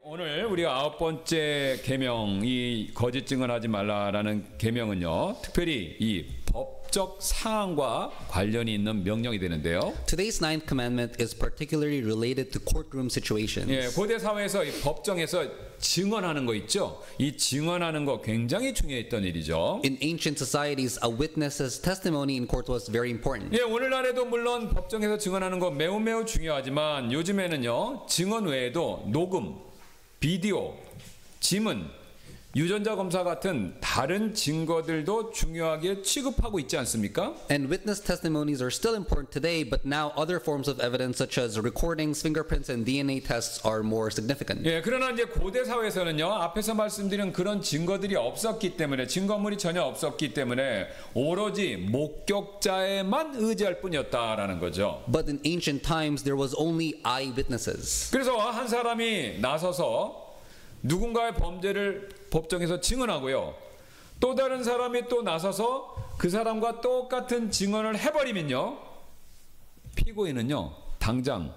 오늘 우리가 9번째 계명, 이 거짓 증언하지 말라라는 계명은요, 특별히 이 법적 사항과 관련이 있는 명령이 되는데요. Today's ninth commandment is particularly related to courtroom situations. 예, 고대 사회에서 이 법정에서 증언하는 거 있죠. 이 증언하는 거 굉장히 중요했던 일이죠. In ancient societies, a witness's testimony in court was very important. 예, 오늘날에도 물론 법정에서 증언하는 거 매우 중요하지만 요즘에는요, 증언 외에도 녹음, 비디오, 지문, 유전자 검사 같은 다른 증거들도 중요하게 취급하고 있지 않습니까? And witness testimonies are still important today, but now other forms of evidence such as recordings, fingerprints, and DNA tests are more significant. 예, 그러나 이제 고대 사회에서는요, 앞에서 말씀드린 그런 증거들이 없었기 때문에, 증거물이 전혀 없었기 때문에 오로지 목격자에만 의지할 뿐이었다라는 거죠. But in ancient times, there was only eyewitnesses. 그래서 한 사람이 나서서 누군가의 범죄를 법정에서 증언하고요, 또 다른 사람이 또 나서서 그 사람과 똑같은 증언을 해버리면요, 피고인은요 당장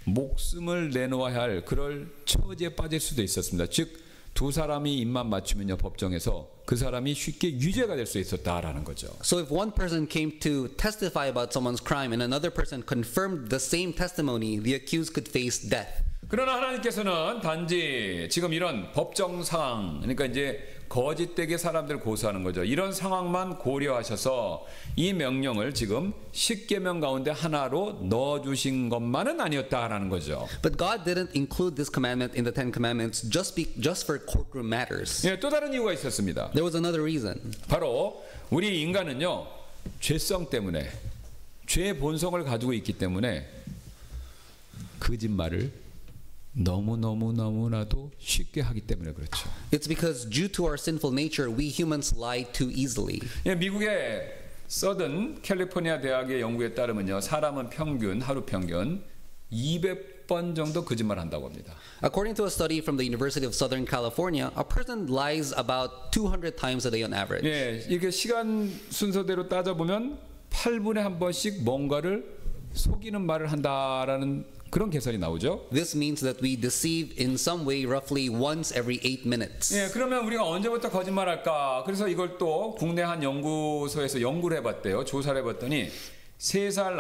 목숨을 내놓아야 할 그럴 처지에 빠질 수도 있었습니다. 즉 두 사람이 입만 맞추면요, 법정에서 그 사람이 쉽게 유죄가 될 수 있었다라는 거죠. So if one person came to testify about someone's crime and another person confirmed the same testimony, the accused could face death. 그러나 하나님께서는 단지 지금 이런 법정 상황, 그러니까 이제 거짓되게 사람들 고소하는 거죠. 이런 상황만 고려하셔서 이 명령을 지금 10계명 가운데 하나로 넣어주신 것만은 아니었다라는 거죠. But God didn't include this commandment in the Ten Commandments just for courtroom matters. 예, 또 다른 이유가 있었습니다. There was another reason. 바로 우리 인간은요, 죄성 때문에, 죄의 본성을 가지고 있기 때문에 거짓말을 너무나도 쉽게 하기 때문에 그렇죠. It's because due to our sinful nature, we humans lie too easily. 예, 미국의 서든 캘리포니아 대학의 연구에 따르면요, 사람은 평균 하루 평균 200번 정도 거짓말 한다고 합니다. According to a study from the University of Southern California, a person lies about 200 times a day on average. 예, 이게 시간 순서대로 따져보면 8분에 한 번씩 뭔가를 속이는 말을 한다라는 그런 계산이 나오죠. This means that we deceive in some way roughly once every 8 minutes. 예, 그러면 우리가 언제부터 거짓말할까? 그래서 이걸 또 국내 한 연구소에서 연구를 해봤대요. 조사를 해봤더니 3살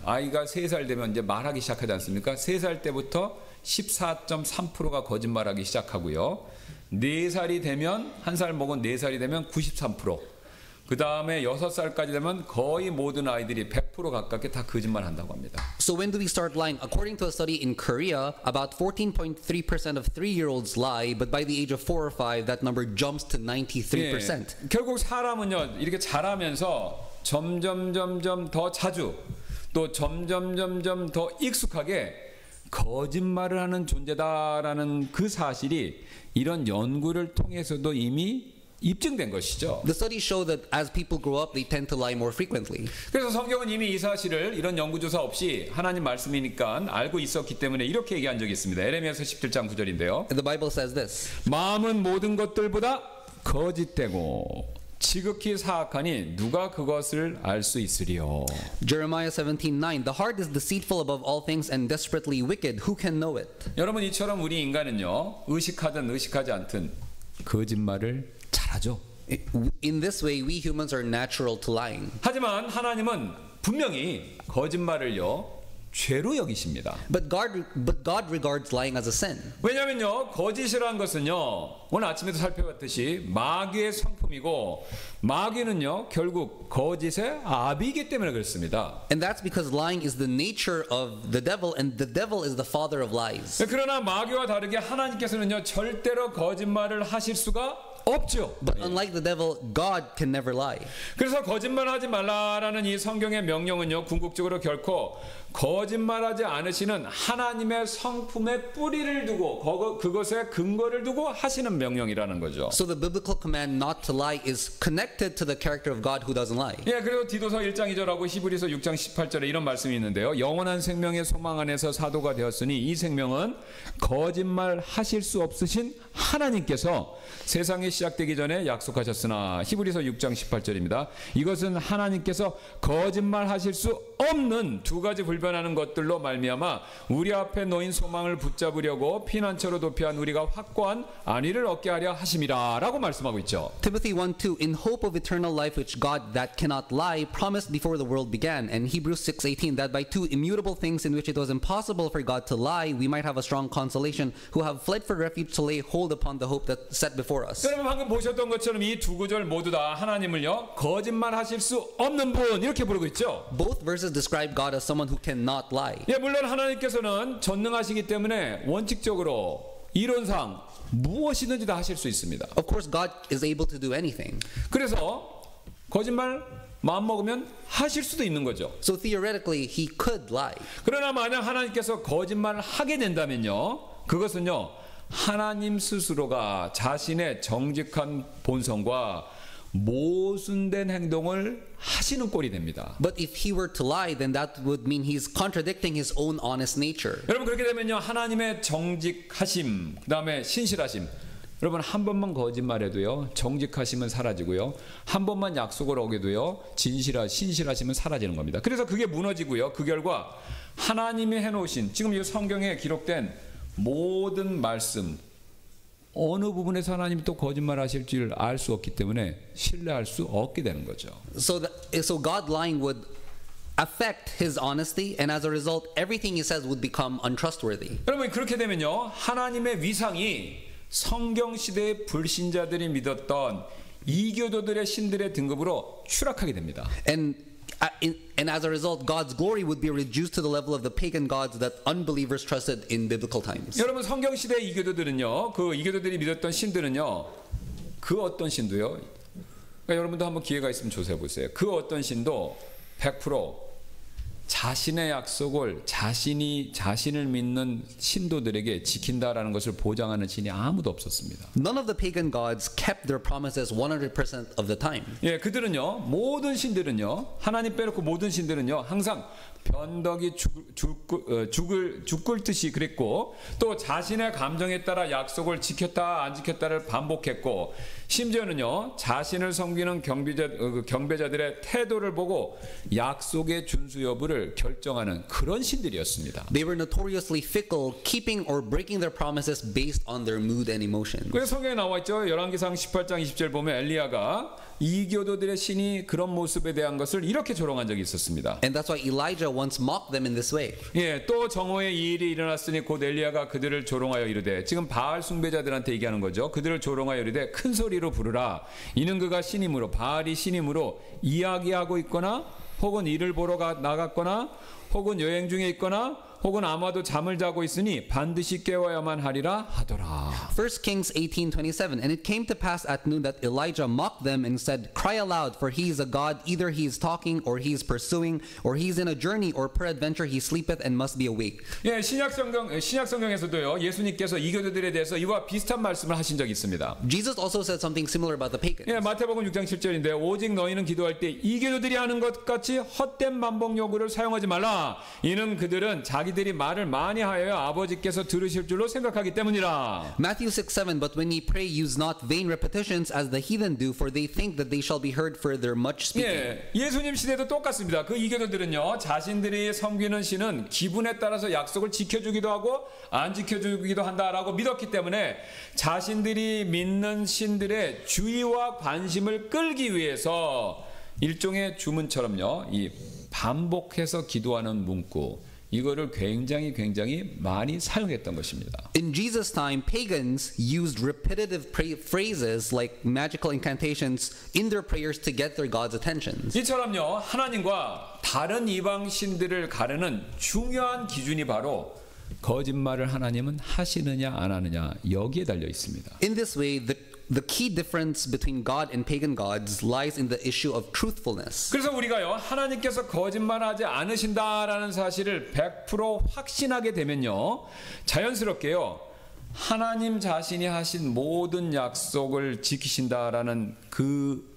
아이가 3살 되면 이제 말하기 시작하지 않습니까? 3살 때부터 14.3%가 거짓말하기 시작하고요. 4살이 되면, 1살 먹은 4살이 되면 93%. 그 다음에 6살까지 되면 거의 모든 아이들이 100% 가깝게 다 거짓말 한다고 합니다. So when do we start lying? According to a study in Korea, about 14.3% of 3-year-olds lie, but by the age of 4 or 5, that number jumps to 93%. 예, 결국 사람은요, 이렇게 자라면서 점점 더 자주, 또 점점 더 익숙하게 거짓말을 하는 존재다라는 그 사실이 이런 연구를 통해서도 이미 입증된 것이죠. The studies show that as people grow up, they tend to lie more frequently. 그래서 성경은 이미 이 사실을 이런 연구조사 없이 하나님 말씀이니까 알고 있었기 때문에 이렇게 얘기한 적이 있습니다. 에레미야서 17장 9절인데요. The Bible says this. 마음은 모든 것들보다 거짓되고 지극히 사악하니 누가 그것을 알 수 있으리요. Jeremiah 17:9. The heart is deceitful above all things and desperately wicked. Who can know it? 여러분, 이처럼 우리 인간은요, 의식하든 의식하지 않든 거짓말을 잘하죠. In this way, we humans are natural to lying. 하지만 하나님은 분명히 거짓말을요, 죄로 여기십니다. But God regards lying as a sin. 왜냐하면요, 거짓이라는 것은요, 오늘 아침에도 살펴봤듯이 마귀의 성품이고, 마귀는요 결국 거짓의 아비이기 때문에 그렇습니다. And that's because lying is the nature of the devil, and the devil is the father of lies. 그러나 마귀와 다르게 하나님께서는요 절대로 거짓말을 하실 수가 없죠. But unlike the devil, God can never lie. 그래서 거짓말하지 말라라는 이 성경의 명령은요, 궁극적으로 결코 거짓말하지 않으시는 하나님의 성품의 뿌리를 두고 그것에 근거를 두고 하시는 명령이라는 거죠. So the biblical command not to lie is connected to the character of God who doesn't lie. 예, 그리고 디도서 1장 2절하고 히브리서 6장 18절에 이런 말씀이 있는데요. 영원한 생명의 소망 안에서 사도가 되었으니 이 생명은 거짓말 하실 수 없으신 하나님께서 세상이 시작되기 전에 약속하셨으나, 히브리서 6장 18절입니다. 이것은 하나님께서 거짓말 하실 수 없는 두 가지 불변하는 것들로 말미암아 우리 앞에 놓인 소망을 붙잡으려고 피난처로 도피한 우리가 확고한 안위를 얻게 하려 하심이라라고 말씀하고 있죠. Timothy 1:2, in hope of eternal life which God that cannot lie promised before the world began, and Hebrews 6:18, that by two immutable things in which it was impossible for God to lie, we might have a strong consolation, who have fled for refuge to lay hold upon the hope that set before us. 여러분 방금 보셨던 것처럼 이 두 구절 모두 다 하나님을요 거짓말하실 수 없는 분 이렇게 부르고 있죠. Both verses describe God as someone who cannot lie. 예, 물론 하나님께서는 전능하시기 때문에 원칙적으로 이론상 무엇이든지 다 하실 수 있습니다. Of course, God is able to do anything. 그래서 거짓말 마음 먹으면 하실 수도 있는 거죠. So theoretically, he could lie. 그러나 만약 하나님께서 거짓말을 하게 된다면요, 그것은요 하나님 스스로가 자신의 정직한 본성과 모순된 행동을 하시는 꼴이 됩니다. But if he were to lie, then that would mean he's contradicting his own honest nature. 여러분 그렇게 되면요 하나님의 정직하심, 그다음에 신실하심. 여러분 한 번만 거짓말해도요 정직하심은 사라지고요 한 번만 약속을 어겨도요 신실하심은 사라지는 겁니다. 그래서 그게 무너지고요 그 결과 하나님이 해놓으신 지금 이 성경에 기록된 모든 말씀 어느 부분에서 하나님이 또 거짓말하실지를 알 수 없기 때문에 신뢰할 수 없게 되는 거죠. So God lying would affect his honesty, and as a result, everything he says would become untrustworthy. 여러분 그렇게 되면요 하나님의 위상이 성경 시대의 불신자들이 믿었던 이교도들의 신들의 등급으로 추락하게 됩니다. And as a result, God's glory would be reduced to the level of the pagan gods that unbelievers trusted in biblical times. 여러분 성경 시대의 이교도들은요, 그 이교도들이 믿었던 신들은요, 그 어떤 신도요. 그러니까 여러분도 한번 기회가 있으면 조사해 보세요. 그 어떤 신도 100% 자신의 약속을 자신을 믿는 신도들에게 지킨다라는 것을 보장하는 신이 아무도 없었습니다. None of the pagan gods kept their promises 100% of the time. 예, 그들은요 모든 신들은요 하나님 빼놓고 모든 신들은요 항상 변덕이 죽을 듯이 그랬고 또 자신의 감정에 따라 약속을 지켰다 안 지켰다를 반복했고 심지어는요 자신을 섬기는 경배자들의 태도를 보고 약속의 준수 여부를 결정하는 그런 신들이었습니다. They were notoriously fickle, keeping or breaking their promises based on their mood and emotion. 그래서 성경에 나와 있죠. 열왕기상 18장 20절 보면 엘리야가 이교도들의 신이 그런 모습에 대한 것을 이렇게 조롱한 적이 있었습니다. And that's why Elijah once mocked them in this way. 예, 또 정오에 이 일이 일어났으니 곧 엘리야가 그들을 조롱하여 이르되 지금 바알 숭배자들한테 얘기하는 거죠. 그들을 조롱하여 이르되 큰 소리로 부르라. 이는 그가 신임으로 바알이 신임으로 이야기하고 있거나 혹은 이를 보러 나갔거나 혹은 여행 중에 있거나 혹은 아마도 잠을 자고 있으니 반드시 깨워야만 하리라 하더라. 1 Kings 18:27, and it came to pass at noon that Elijah mocked them and said, "Cry aloud, for he is a god. Either he is talking, or he is pursuing, or he is in a journey, or peradventure he sleepeth and must be awake." 예, 신약 성경에서도요 예수님께서 이교도들에 대해서 이와 비슷한 말씀을 하신 적이 있습니다. Jesus also said something similar about the pagans. 예, 마태복음 6장 7절인데 오직 너희는 기도할 때 이교도들이 하는 것 같이 헛된 반복 요구를 사용하지 말라. 이는 그들은 자기들이 말을 많이 하여 아버지께서 들으실 줄로 생각하기 때문이라. Matthew 6:7, but when ye pray, use not vain repetitions as the heathen do, for they think that they shall be heard for their much speaking. 예, 예수님 시대도 똑같습니다. 그 이교도들은요 자신들이 섬기는 신은 기분에 따라서 약속을 지켜주기도 하고 안 지켜주기도 한다라고 믿었기 때문에 자신들이 믿는 신들의 주의와 관심을 끌기 위해서 일종의 주문처럼요 이 반복해서 기도하는 문구 이거를 굉장히 많이 사용했던 것입니다. In Jesus' time, pagans used repetitive phrases like magical incantations in their prayers to get their God's attentions. 이처럼요 하나님과 다른 이방 신들을 가르는 중요한 기준이 바로 거짓말을 하나님은 하시느냐 안 하느냐 여기에 달려 있습니다. In this way, the key difference between God and pagan gods lies in the issue of truthfulness. 그래서 우리가요 하나님께서 거짓말하지 않으신다라는 사실을 100% 확신하게 되면요 자연스럽게요 하나님 자신이 하신 모든 약속을 지키신다라는 그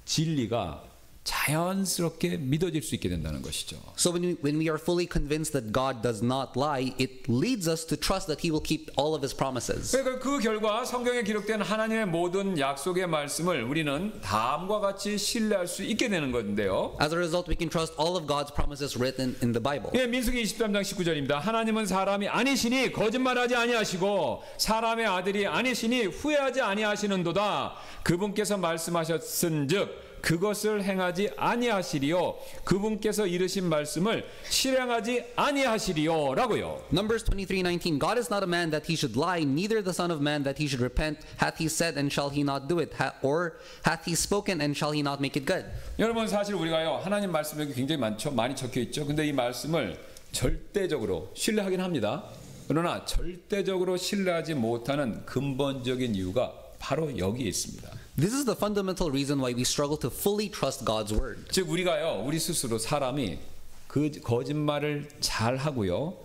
진리가 자연스럽게 믿어질 수 있게 된다는 것이죠. So when we are fully convinced that God does not lie, it leads us to trust that He will keep all of His promises. 그러니까 그 결과 성경에 기록된 하나님의 모든 약속의 말씀을 우리는 다음과 같이 신뢰할 수 있게 되는 건데요. As a result, we can trust all of God's promises written in the Bible. 예, 민수기 23장 19절입니다. 하나님은 사람이 아니시니 거짓말하지 아니하시고 사람의 아들이 아니시니 후회하지 아니하시는도다. 그분께서 말씀하셨은즉 그것을 행하지 아니하시리요. 그분께서 이르신 말씀을 실행하지 아니하시리요라고요. Numbers 23:19. God is not a man that he should lie, neither the son of man that he should repent. Hath he said, and shall he not do it? Or hath he spoken, and shall he not make it good? 여러분, 사실 우리가요, 하나님 말씀 여기 굉장히 많이 적혀 있죠. 근데 이 말씀을 절대적으로 신뢰하긴 합니다. 그러나 절대적으로 신뢰하지 못하는 근본적인 이유가 바로 여기에 있습니다. This is the fundamental reason why we struggle to fully trust God's word. 즉 우리가요, 우리 스스로 사람이 그 거짓말을 잘 하고요.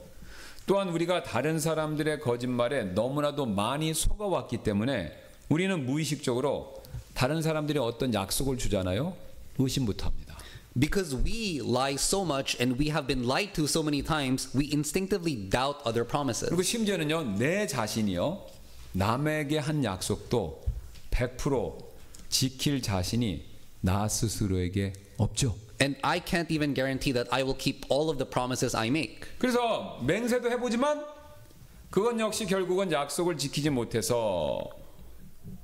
또한 우리가 다른 사람들의 거짓말에 너무나도 많이 속아왔기 때문에 우리는 무의식적으로 다른 사람들이 어떤 약속을 주잖아요. 의심부터 합니다. Because we lie so much and we have been lied to so many times, we instinctively doubt other promises. 그리고 심지어는요, 내 자신이요, 남에게 한 약속도 100% 지킬 자신이 나 스스로에게 없죠. And I can't even guarantee that I will keep all of the promises I make. 그래서 맹세도 해보지만 그건 역시 결국은 약속을 지키지 못해서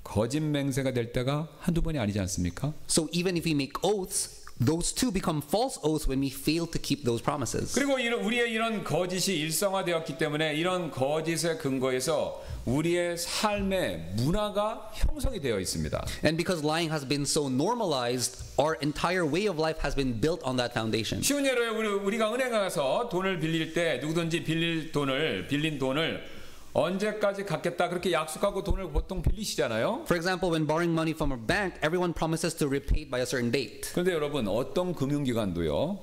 거짓 맹세가 될 때가 한두 번이 아니지 않습니까? So even if we make oaths, those too become false oaths when we fail to keep those promises. 그리고 우리의 이런 거짓이 일상화되었기 때문에 이런 거짓의 근거에서 우리의 삶의 문화가 형성이 되어 있습니다. And because lying has been so normalized, our entire way of life has been built on that foundation. 쉬운 예로 우리가 은행 가서 돈을 빌릴 때 누구든지 빌린 돈을 언제까지 갚겠다 그렇게 약속하고 돈을 보통 빌리시잖아요. For example, when borrowing money from a bank, everyone promises to repay it by a certain date. 그런데 여러분, 어떤 금융기관도요,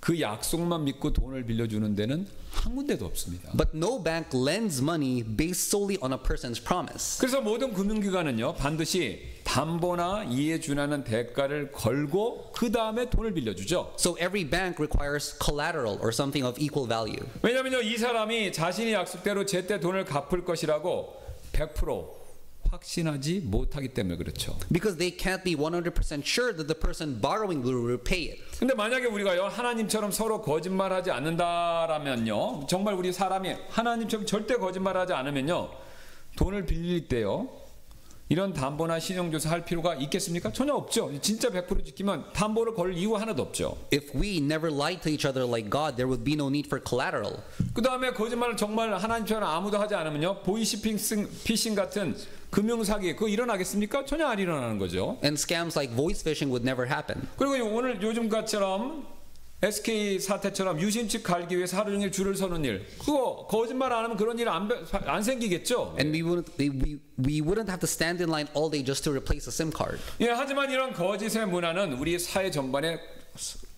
그 약속만 믿고 돈을 빌려주는 데는 한 군데도 없습니다. But no bank lends money based solely on a person's promise. 그래서 모든 금융기관은요, 반드시 담보나 이에 준하는 대가를 걸고 그 다음에 돈을 빌려주죠. So every bank requires collateral or something of equal value. 왜냐하면요, 이 사람이 자신이 약속대로 제때 돈을 갚을 것이라고 100% 확신하지 못하기 때문에 그렇죠. Because they can't be 100% sure that the person borrowing will repay it. 근데 만약에 우리가요, 하나님처럼 서로 거짓말하지 않는다라면요, 정말 우리 사람이 하나님처럼 절대 거짓말하지 않으면요, 돈을 빌릴 때요, 이런 담보나 신용조사 할 필요가 있겠습니까? 전혀 없죠. 진짜 100% 지키면 담보를 걸 이유 하나도 없죠. If we never lied to each other like God, there would be no need for collateral. 그 다음에 거짓말을 정말 하나님처럼 아무도 하지 않으면요, 보이스피싱 같은 금융사기 그거 일어나겠습니까? 전혀 안 일어나는 거죠. And scams like voice phishing would never happen. 그리고 오늘 요즘같처럼 SK 사태처럼 유심 측 갈기 위해서 하루 종일 줄을 서는 일, 그거 거짓말 안 하면 그런 일 안 생기겠죠. And we wouldn't have to stand in line all day just to replace a SIM card. 예, 하지만 이런 거짓의 문화는 우리 사회 전반에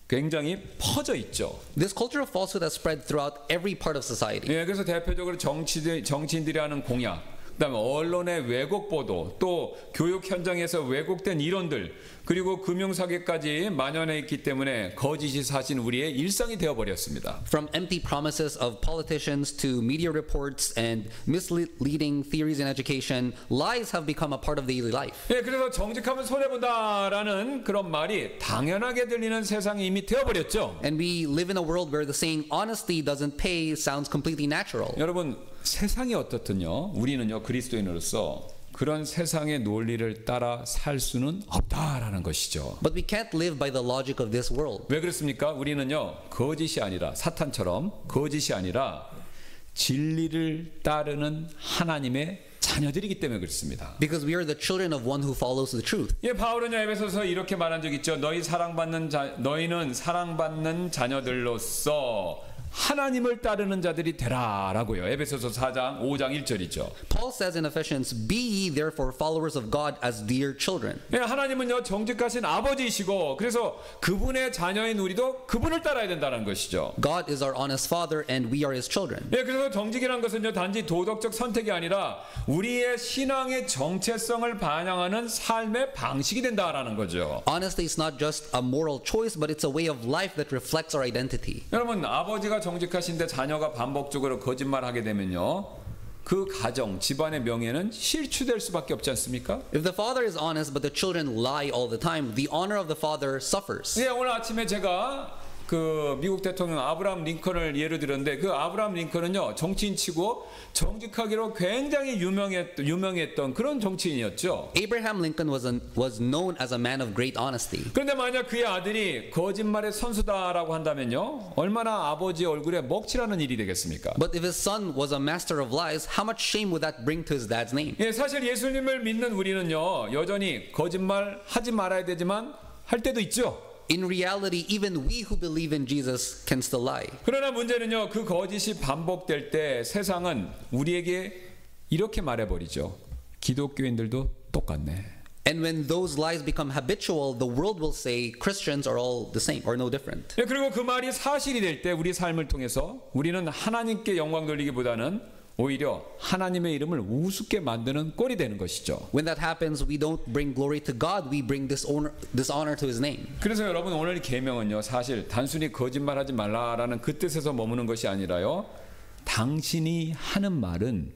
굉장히 퍼져 있죠. This culture of falsehood has spread throughout every part of society. 예, 그래서 대표적으로 정치인들이 하는 공약, 그다음에 언론의 왜곡 보도, 또 교육 현장에서 왜곡된 이론들, 그리고 금융사기까지 만연해 있기 때문에 거짓이 사실 우리의 일상이 되어버렸습니다. From empty promises of politicians to media reports and misleading theories in education, lies have become a part of daily life. 예, 그래서 정직하면 손해본다라는 그런 말이 당연하게 들리는 세상이 이미 되어버렸죠. And we live in a world where the saying honesty doesn't pay sounds completely natural. 여러분, 세상이 어떻든요, 우리는요, 그리스도인으로서 그런 세상의 논리를 따라 살 수는 없다라는 것이죠. But we can't live by the logic of this world. 왜 그렇습니까? 우리는요, 거짓이 아니라, 사탄처럼 거짓이 아니라 진리를 따르는 하나님의 자녀들이기 때문에 그렇습니다. Because we are the children of one who follows the truth. 예, 바울은요, 에베소서 이렇게 말한 적 있죠. 너희는 사랑받는 자녀들로서 하나님을 따르는 자들이 되라라고요. 에베소서 4장 5장 1절이죠. Paul says in Ephesians, "Be ye therefore followers of God as dear children." 예, 하나님은요 정직하신 아버지이시고 그래서 그분의 자녀인 우리도 그분을 따라야 된다는 것이죠. God is our honest Father, and we are His children. 예, 그래서 정직이란 것은요 단지 도덕적 선택이 아니라 우리의 신앙의 정체성을 반영하는 삶의 방식이 된다라는 거죠. Honesty is not just a moral choice, but it's a way of life that reflects our identity. 여러분 아버지가 정직하신데 자녀가 반복적으로 거짓말하게 되면요 그 가정 집안의 명예는 실추될 수밖에 없지 않습니까? If the father is honest, but the children lie all the time, the honor of the father suffers. 예, 오늘 아침에 제가 그 미국 대통령 아브라함 링컨을 예로 들었는데 그 아브라함 링컨은요 정치인치고 정직하기로 굉장히 유명했던 그런 정치인이었죠. Abraham Lincoln was known as a man of great honesty. 그런데 만약 그의 아들이 거짓말의 선수다라고 한다면요 얼마나 아버지 얼굴에 먹칠하는 일이 되겠습니까? But if his son was a master of lies, how much shame would that bring to his dad's name? 예, 사실 예수님을 믿는 우리는요 여전히 거짓말 하지 말아야 되지만 할 때도 있죠. In reality, even we who believe in Jesus can still lie. 그러나 문제는요 그 거짓이 반복될 때 세상은 우리에게 이렇게 말해버리죠. 기독교인들도 똑같네. And when those lies become habitual, the world will say Christians are all the same or no different. 예, 그리고 그 말이 사실이 될 때 우리 삶을 통해서 우리는 하나님께 영광 돌리기보다는 오히려 하나님의 이름을 우습게 만드는 꼴이 되는 것이죠. When that happens, we don't bring glory to God, we bring dishonor to His name. 그래서 여러분 오늘 계명은요 사실 단순히 거짓말하지 말라라는 그 뜻에서 머무는 것이 아니라요 당신이 하는 말은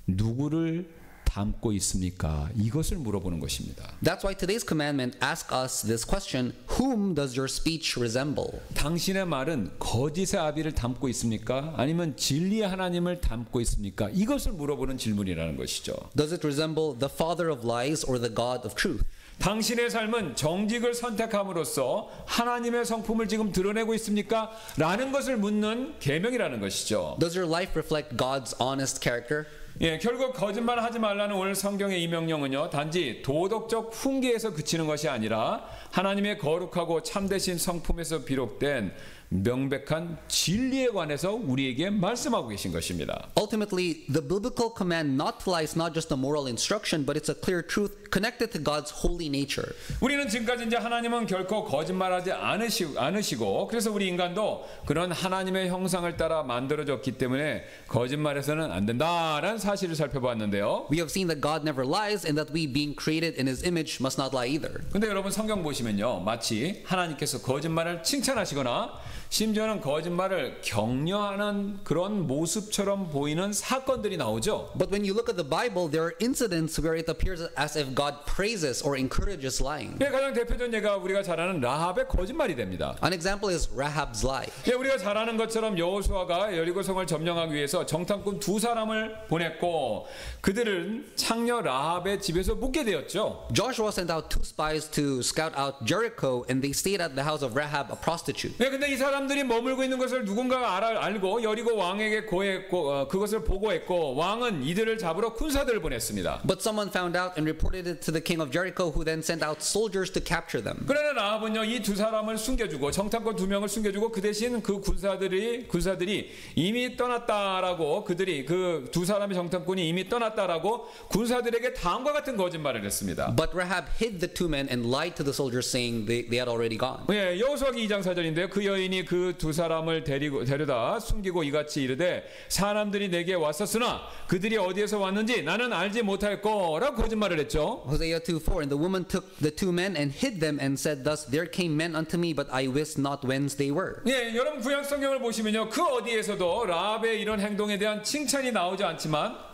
누구를 담고 있습니까? 이것을 물어보는 것입니다. That's why today's commandment asks us this question: Whom does your speech resemble? 당신의 말은 거짓의 아비를 담고 있습니까? 아니면 진리의 하나님을 담고 있습니까? 이것을 물어보는 질문이라는 것이죠. Does it resemble the father of lies or the God of truth? 당신의 삶은 정직을 선택함으로써 하나님의 성품을 지금 드러내고 있습니까? 라는 것을 묻는 계명이라는 것이죠. Does your life reflect God's honest character? 예, 결국 거짓말 하지 말라는 오늘 성경의 이 명령은요 단지 도덕적 훈계에서 그치는 것이 아니라 하나님의 거룩하고 참되신 성품에서 비롯된 명백한 진리에 관해서 우리에게 말씀하고 계신 것입니다. Ultimately, the biblical command not to lie is not just a moral instruction, but it's a clear truth connected to God's holy nature. 우리는 지금까지 이제 하나님은 결코 거짓말하지 않으시고 그래서 우리 인간도 그런 하나님의 형상을 따라 만들어졌기 때문에 거짓말해서는 안 된다라는 사실을 살펴봤는데요. We have seen that God never lies and that we being created in His image must not lie either. 근데 여러분 성경 보시면요 마치 하나님께서 거짓말을 칭찬하시거나 심지어는 거짓말을 격려하는 그런 모습처럼 보이는 사건들이 나오죠. But when you look at the Bible, there are incidents where it appears as if God praises or encourages lying. 예, 가장 대표적인 예가 우리가 잘 아는 라합의 거짓말이 됩니다. An example is Rahab's lie. 예, 우리가 잘 아는 것처럼 여호수아가 여리고성을 점령하기 위해서 정탐꾼 2사람을 보냈고 그들은 창녀 라합의 집에서 묵게 되었죠. Joshua sent out 2 spies to scout out Jericho, and they stayed at the house of Rahab, a prostitute. 네, 근데 이 사람들이 머물고 있는 것을 누군가가 알고 여리고 왕에게 고했고 그것을 보고했고 왕은 이들을 잡으러 군사들을 보냈습니다. But someone found out and reported it to the king of Jericho, who then sent out soldiers to capture them. 그러나 라합은요 이 2사람을 숨겨주고 정탐꾼 2명을 숨겨주고 그 대신 그 군사들이 이미 떠났다라고 그들이 그 2사람의 정탐꾼이 이미 떠났다라고 군사들에게 다음과 같은 거짓말을 했습니다. But Rahab hid the 2 men and lied to the soldiers, saying they had already gone. 예, 여호수아기 2장 4절인데요. 그 여인이 그 2사람을 데려다 숨기고 이같이 이르되 사람들이 내게 왔었으나 그들이 어디에서 왔는지 나는 알지 못할거라고 거짓말을 했죠. Hosea 2:4, and the woman took the 2 men and hid them and said, Thus there came men unto me, but I wist not whence they were. 예, 여러분 구약 성경을 보시면요 그 어디에서도 라합의 이런 행동에 대한 칭찬이 나오지 않지만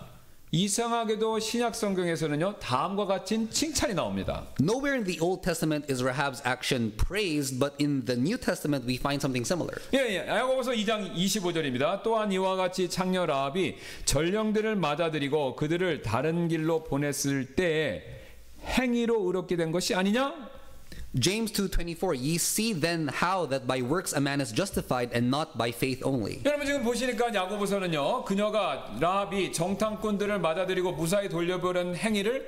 이상하게도 신약 성경에서는요 다음과 같은 칭찬이 나옵니다. Nowhere in the Old Testament is Rahab's action praised, but in the New Testament we find something similar. 예, 야고보서 2장 25절입니다. 또한 이와 같이 창녀 라합이 전령들을 맞아들이고 그들을 다른 길로 보냈을 때에 행위로 의롭게 된 것이 아니냐? James 2:24, Ye see then how that by works a man is justified and not by faith only. 여러분 지금 보시니까 야고보서는요 그녀가 라합이 정탐꾼들을 맞아들이고 무사히 돌려보낸 행위를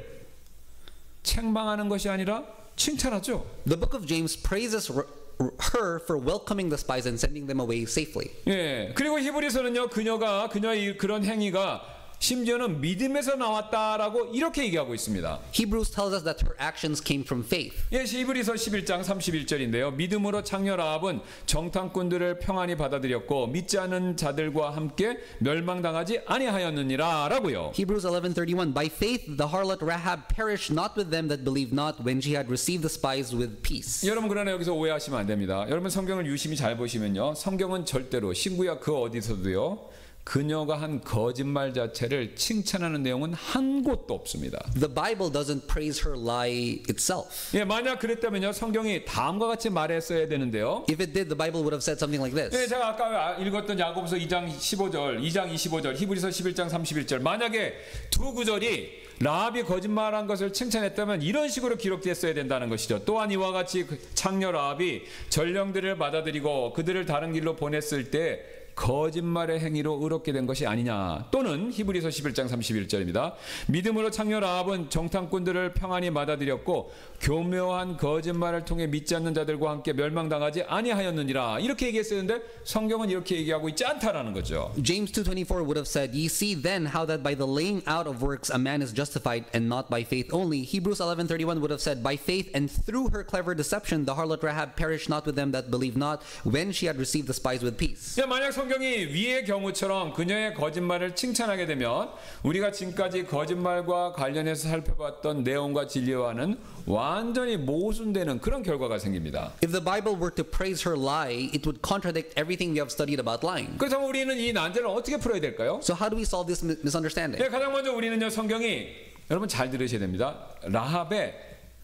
책망하는 것이 아니라 칭찬하죠. The book of James praises her for welcoming the spies and sending them away safely. 예. 그리고 히브리서는요, 그녀의 그런 행위가 심지어는 믿음에서 나왔다라고 이렇게 얘기하고 있습니다. Hebrews tells us that her actions came from faith. 예, 히브리서 11장 31절인데요. 믿음으로 창녀 라합은 정탐꾼들을 평안히 받아들였고 믿지 않은 자들과 함께 멸망당하지 아니하였느니라라고요. Hebrews 11:31 By faith the harlot Rahab perished not with them that believed not when she had received the spies with peace. 여러분 그러나 여기서 오해하시면 안 됩니다. 여러분 성경을 유심히 잘 보시면요. 성경은 절대로 신구약 그 어디서도요. 그녀가 한 거짓말 자체를 칭찬하는 내용은 한 곳도 없습니다. The Bible doesn't praise her lie itself. 예, 만약 그랬다면요. 성경이 다음과 같이 말했어야 되는데요. If it did, the Bible would have said something like 예, this. 제가 아까 읽었던 야고보서 2장 15절, 2장 25절, 히브리서 11장 31절. 만약에 두 구절이 라합이 거짓말한 것을 칭찬했다면 이런 식으로 기록됐어야 된다는 것이죠. 또한 이와 같이 창녀 라합이 전령들을 받아들이고 그들을 다른 길로 보냈을 때 거짓말의 행위로 의롭게 된 것이 아니냐. 또는 히브리서 11장 31절입니다. 믿음으로 창녀 라합은 정탐꾼들을 평안히 받아들였고 교묘한 거짓말을 통해 믿지 않는 자들과 함께 멸망당하지 아니하였느니라. 이렇게 얘기했었는데 성경은 이렇게 얘기하고 있지 않다라는 거죠. James 2:24 would have said, Ye see then how that by the laying out of works a man is justified and not by faith only. Hebrews 11:31 would have said, By faith and through her clever deception the harlot Rahab perished not with them that believed not when she had received the spies with peace. 예, 만약 성경이 위의 경우처럼 그녀의 거짓말을 칭찬하게 되면 우리가 지금까지 거짓말과 관련해서 살펴봤던 내용과 진리와는 완전히 모순되는 그런 결과가 생깁니다. If the Bible were to praise her lie, it would contradict everything we have studied about lying. 그렇다면 우리는 이 난제를 어떻게 풀어야 될까요? So how do we solve this misunderstanding? 예, 가장 먼저 우리는요, 성경이 여러분 잘 들으셔야 됩니다. 라합의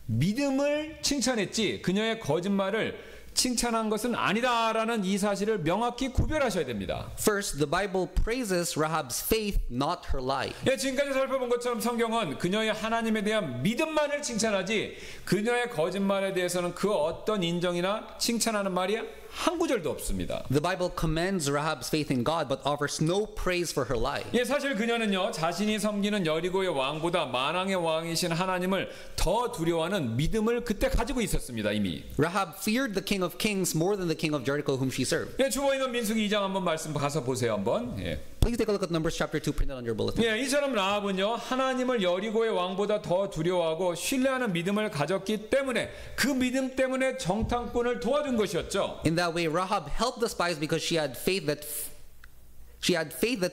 믿음을 칭찬했지 그녀의 거짓말을 칭찬한 것은 아니다라는 이 사실을 명확히 구별하셔야 됩니다. First, the Bible praises Rahab's faith, not her lie. 예, 지금까지 살펴본 것처럼 성경은 그녀의 하나님에 대한 믿음만을 칭찬하지 그녀의 거짓말에 대해서는 그 어떤 인정이나 칭찬하는 말이 한 구절도 없습니다. The Bible commends Rahab's faith in God but offers no praise for her lie. 예, 사실 그녀는요 자신이 섬기는 여리고의 왕보다 만왕의 왕이신 하나님을 더 두려워하는 믿음을 그때 가지고 있었습니다. 이미. Rahab feared the king of kings more than the king of Jericho whom she served. 예, 주보 있는 민수기 2장 한번 말씀 가서 보세요 한번. 예. Please take a look at Numbers chapter 2 printed on your bulletin. 예, 이처럼 라합은요 하나님을 여리고의 왕보다 더 두려워하고 신뢰하는 믿음을 가졌기 때문에 그 믿음 때문에 정탐꾼을 도와준 것이었죠. In that way, Rahab helped the spies because she had faith that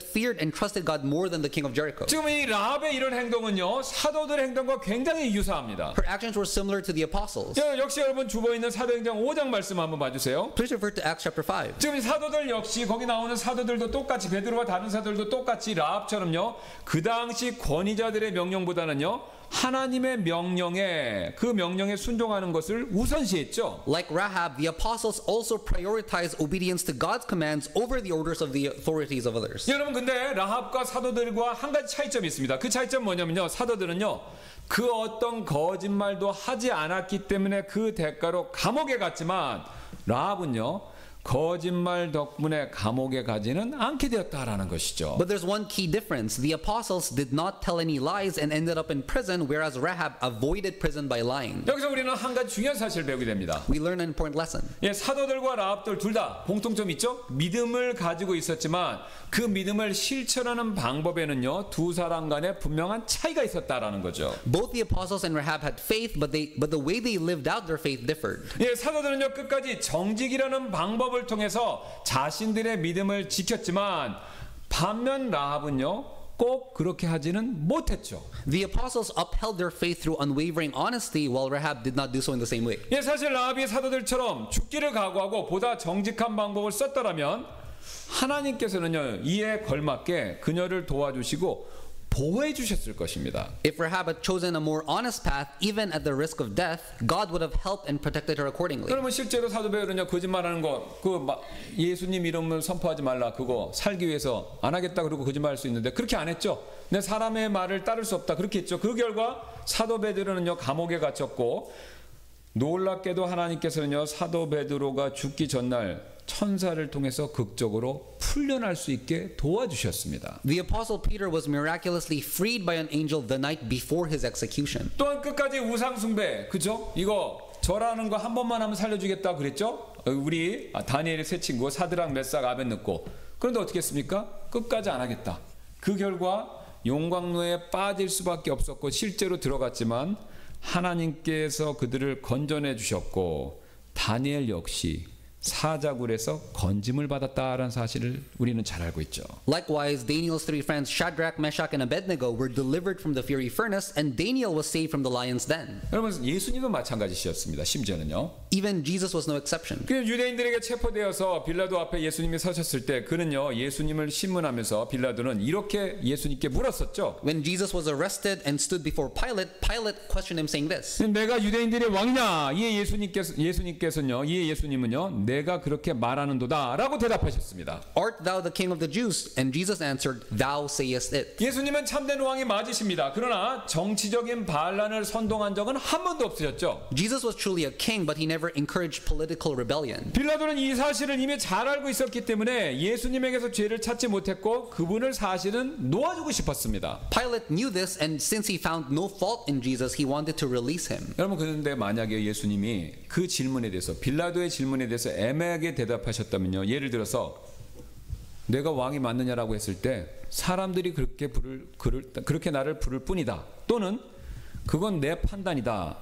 feared and trusted God more than the king of Jericho. 지금 이 라합의 이런 행동은요 사도들의 행동과 굉장히 유사합니다. Her actions were similar to the apostles. 예, 역시 여러분 주보 있는 사도행전 5장 말씀 한번 봐주세요. Please refer to Acts chapter 5. 지금 이 사도들 역시 거기 나오는 사도들도 똑같이 베드로와 다른 사도들도 똑같이 라합처럼요 그 당시 권위자들의 명령보다는요 하나님의 명령에 그 명령에 순종하는 것을 우선시했죠. Like Rahab, the apostles also prioritized obedience to God's commands over the orders of the authorities of others. 여러분 근데 라합과 사도들과 한 가지 차이점이 있습니다. 그 차이점 뭐냐면요. 사도들은요. 그 어떤 거짓말도 하지 않았기 때문에 그 대가로 감옥에 갔지만 라합은요. 거짓말 덕분에 감옥에 가지는 않게 되었다라는 것이죠. But there's one key difference. The apostles did not tell any lies and ended up in prison, whereas Rahab avoided prison by lying. 여기서 우리는 한 가지 중요한 사실을 배우게 됩니다. We learn an important lesson. 예, 사도들과 라합들 둘 다 공통점이 있죠. 믿음을 가지고 있었지만 그 믿음을 실천하는 방법에는요 두 사람 간에 분명한 차이가 있었다라는 거죠. Both the apostles and Rahab had faith, but the way they lived out their faith differed. 예, 사도들은요 끝까지 정직이라는 방법을 통해서 자신들의 믿음을 지켰지만 반면 라합은요 꼭 그렇게 하지는 못했죠. The apostles upheld their faith through unwavering honesty, while Rahab did not do so in the same way. 예, 사실 라합이 사도들처럼 죽기를 각오하고 보다 정직한 방법을 썼더라면 하나님께서는요 이에 걸맞게 그녀를 도와주시고 보호해 주셨을 것입니다. If Rahab had chosen a more honest path, even at the risk of death, God would have helped and protected her accordingly. 그러면 실제로 사도배우는요 거짓말하는 거, 예수님 이름을 선포하지 말라 그거 살기 위해서 안 하겠다 그러고 거짓말할 수 있는데 그렇게 안 했죠. 내 사람의 말을 따를 수 없다 그렇게 했죠. 그 결과 사도 베드로는요 감옥에 갇혔고 놀랍게도 하나님께서는요 사도 베드로가 죽기 전날 천사를 통해서 극적으로 풀려날 수 있게 도와주셨습니다. The apostle Peter was miraculously freed by an angel the night before his execution. 또한 끝까지 우상 숭배, 그죠? 이거 저라는 거 한 번만 하면 살려주겠다 그랬죠? 우리 다니엘의 세 친구 사드락 메삭 아벳느고. 그런데 어떻게 했습니까? 끝까지 안 하겠다. 그 결과 용광로에 빠질 수밖에 없었고 실제로 들어갔지만 하나님께서 그들을 건져내 주셨고 다니엘 역시 사자굴에서 건짐을 받았다라는 사실을 우리는 잘 알고 있죠. Likewise, Daniel's three friends, Shadrach, Meshach, and Abednego, were delivered from the fiery furnace, and Daniel was saved from the lion's den. 여러분 예수님도 마찬가지셨습니다. 심지어는요. Even Jesus was no exception. 그 유대인들에게 체포되어서 빌라도 앞에 예수님이 서셨을 때 그는요 예수님을 신문하면서 빌라도는 이렇게 예수님께 물었었죠. When Jesus was arrested and stood before Pilate, Pilate questioned him saying this. 내가 유대인들의 왕이냐? 이에 예수님께서는요. 이에 예수님은요. 내가 그렇게 말하는도다라고 대답하셨습니다. Art thou the king of the Jews? And Jesus answered, Thou sayest it. 예수님은 참된 왕이 맞으십니다. 그러나 정치적인 반란을 선동한 적은 한 번도 없으셨죠. Jesus was truly a king, but he never encouraged political rebellion. 빌라도는 이 사실을 이미 잘 알고 있었기 때문에 예수님에게서 죄를 찾지 못했고 그분을 사실은 놓아주고 싶었습니다. Pilate knew this, and since he found no fault in Jesus, he wanted to release him. 여러분 그런데 만약에 예수님이 그 질문에 대해서 빌라도의 질문에 대해서 애매하게 대답하셨다면요. 예를 들어서 내가 왕이 맞느냐라고 했을 때 사람들이 그렇게 나를 부를 뿐이다. 또는 그건 내 판단이다.